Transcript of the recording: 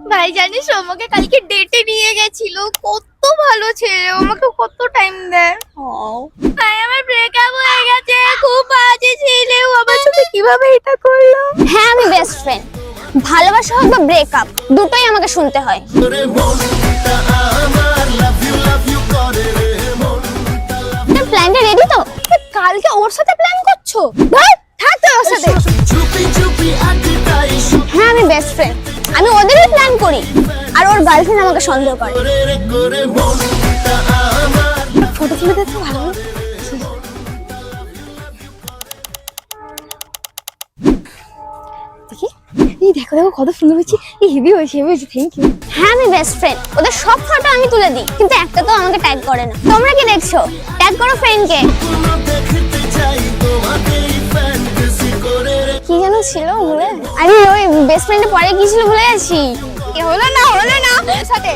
ভাই জানিস ও আমাকে কালকে ডেটে নিয়ে গেছিল, কত ভালো ছেলে, ও আমাকে কত টাইম দেয়। ভাই আমার ব্রেকআপ হয়ে গেছে, খুব বাজে ছেলে, ও আমার সাথে কিভাবে এটা করলো। হ্যাঁ আমি বেস্ট ফ্রেন্ড, ভালোবাসা হোক বা ব্রেকআপ দুটোই আমাকে শুনতে হয়। প্ল্যানটা রেডি তো? কালকে ওর সাথে প্ল্যান করছো? ভাই থাক তো ওর সাথে। হ্যাঁ আমি বেস্ট ফ্রেন্ড, আমি ওদেরই প্ল্যান করি আর ওর গার্লফ্রেন্ড আমাকে সন্দেহ করে। ফটো তুলে দেখতে ভালো। দেখি, এই দেখো দেখো কত সুন্দর হয়েছে, এই হেভি হয়েছে হেভি হয়েছে, থ্যাংক ইউ। হ্যাঁ আমি বেস্ট ফ্রেন্ড, ওদের সব ফটো আমি তুলে দিই, কিন্তু একটা তো আমাকে ট্যাগ করে না। তোমরা কি দেখছো? ট্যাগ করো ফ্রেন্ডকে। কি যেন ছিল ভুলে, আরে ওই বেস্ট ফ্রেন্ডের পরে কি ছিল ভুলে গেছি। হলো না সাথে